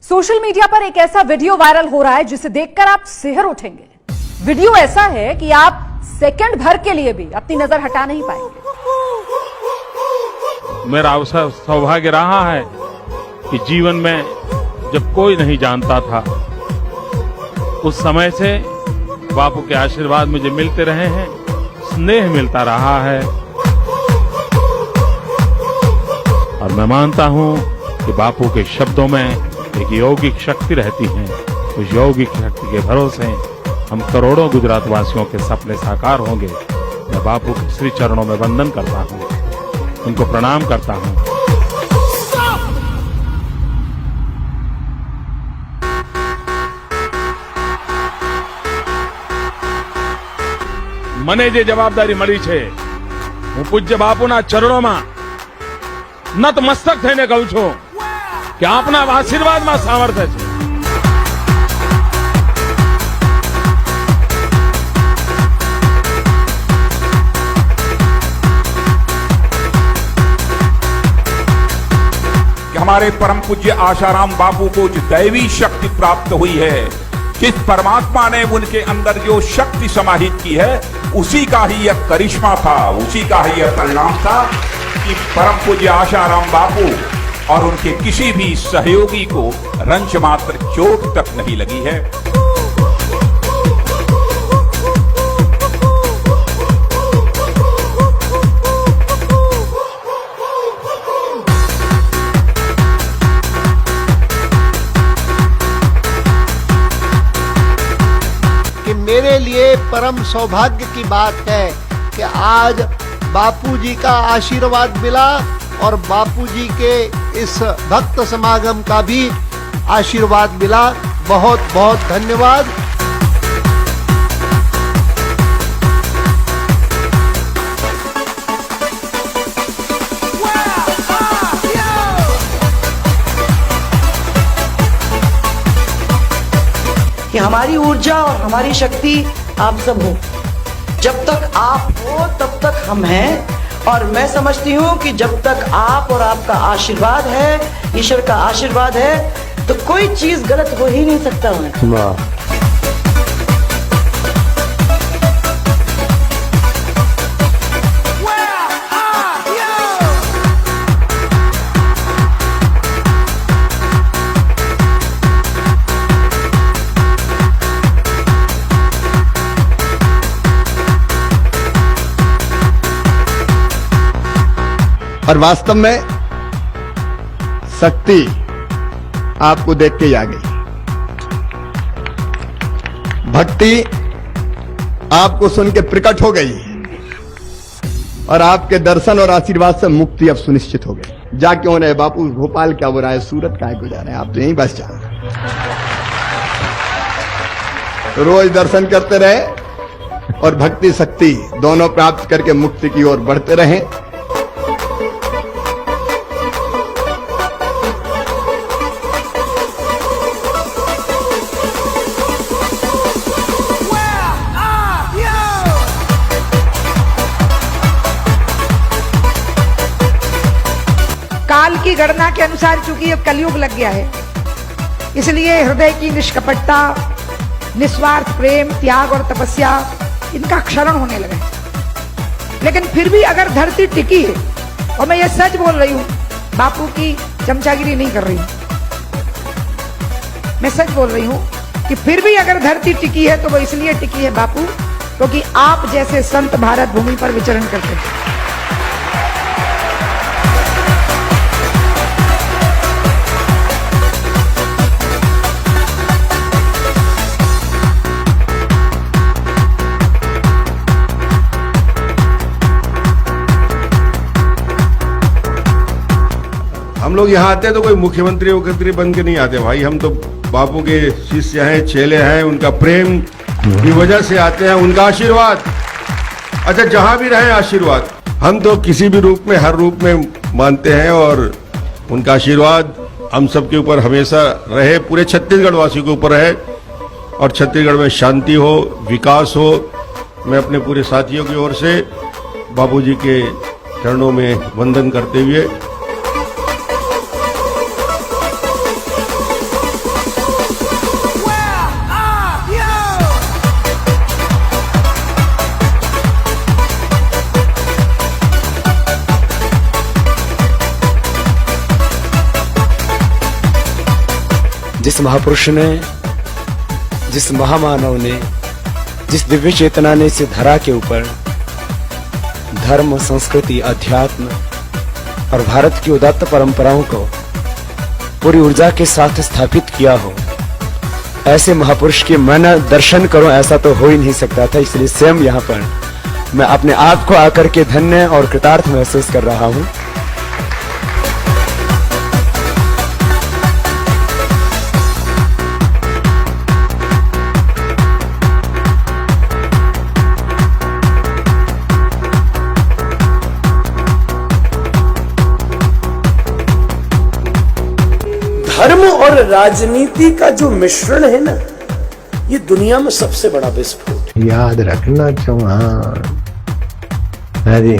Social media पर एक ऐसा वीडियो वायरल हो रहा है जिसे देखकर आप सिहर उठेंगे। वीडियो ऐसा है कि आप सेकंड भर के लिए भी अपनी नजर हटा नहीं पाएंगे। मेरा अवसर सौभाग्य रहा है कि जीवन में जब कोई नहीं जानता था, उस समय से बापू के आशीर्वाद मुझे मिलते रहे हैं, स्नेह मिलता रहा है। और मैं मानता हूं कि बापू के शब्दों में एक यौगिक शक्ति रहती है। उस यौगिक शक्ति के भरोसे हम करोड़ों गुजरात वासियों के सपने साकार होंगे। मैं बापू के श्री चरणों में वंदन करता हूं, उनको प्रणाम करता हूं। મને જે જવાબદારી મળી છે, હું પૂજ્ય બાપુના ચરણોમાં નતમસ્તક થઈને કહું છું કે આપના આશીર્વાદમાં સામર્થ્ય છે। हमारे परम पूज्य आशाराम बापू को जो दैवी शक्ति प्राप्त हुई है, किस परमात्मा ने उनके अंदर जो शक्ति समाहित की है, उसी का ही यह करिश्मा था, उसी का ही यह परिणाम था कि परम पूज्य आशाराम बापू और उनके किसी भी सहयोगी को रंच मात्र चोट तक नहीं लगी है। मेरे लिए परम सौभाग्य की बात है कि आज बापूजी का आशीर्वाद मिला और बापूजी के इस भक्त समागम का भी आशीर्वाद मिला। बहुत बहुत धन्यवाद। कि हमारी ऊर्जा और हमारी शक्ति आप सब हो। जब तक आप हो तब तक हम हैं, और मैं समझती हूँ कि जब तक आप और आपका आशीर्वाद है, ईश्वर का आशीर्वाद है, तो कोई चीज गलत हो ही नहीं सकता है। और वास्तव में शक्ति आपको देख के ही आ गई। भक्ति आपको सुन के प्रकट हो गई और आपके दर्शन और आशीर्वाद से मुक्ति अब सुनिश्चित हो गई। जा क्यों रहे बापू, भोपाल क्या हो रहा है, सूरत क्या गुजार रहे हैं, आप तो यहीं बस जाओ। रोज दर्शन करते रहे और भक्ति शक्ति दोनों प्राप्त करके मुक्ति की ओर बढ़ते रहें। काल की गणना के अनुसार चूंकि अब कलयुग लग गया है, इसलिए हृदय की निष्कपटता, निस्वार्थ प्रेम, त्याग और तपस्या, इनका क्षरण होने लगा। लेकिन फिर भी अगर धरती टिकी है, और मैं ये सच बोल रही हूं, बापू की चमचागिरी नहीं कर रही हूं, मैं सच बोल रही हूं कि फिर भी अगर धरती टिकी है तो वो इसलिए टिकी है बापू, क्योंकि आप जैसे संत भारत भूमि पर विचरण करते हैं। हम लोग यहाँ आते हैं तो कोई मुख्यमंत्री वोख्यमंत्री बन के नहीं आते भाई, हम तो बापू के शिष्य हैं, चेले हैं, उनका प्रेम की वजह से आते हैं, उनका आशीर्वाद। अच्छा, जहां भी रहे आशीर्वाद, हम तो किसी भी रूप में, हर रूप में मानते हैं और उनका आशीर्वाद हम सबके ऊपर हमेशा रहे, पूरे छत्तीसगढ़ वासियों के ऊपर रहे और छत्तीसगढ़ में शांति हो, विकास हो। मैं अपने पूरे साथियों की ओर से बापूजी के चरणों में वंदन करते हुए जिस महापुरुष ने, जिस महामानव ने, जिस दिव्य चेतना ने इस धरा के ऊपर धर्म, संस्कृति, अध्यात्म और भारत की उदात्त परंपराओं को पूरी ऊर्जा के साथ स्थापित किया हो, ऐसे महापुरुष के मैं दर्शन करूं ऐसा तो हो ही नहीं सकता था। इसलिए स्वयं यहाँ पर मैं अपने आप को आकर के धन्य और कृतार्थ महसूस कर रहा हूं। धर्म और राजनीति का जो मिश्रण है ना, ये दुनिया में सबसे बड़ा विस्फोट है। याद रखना चौहान, अरे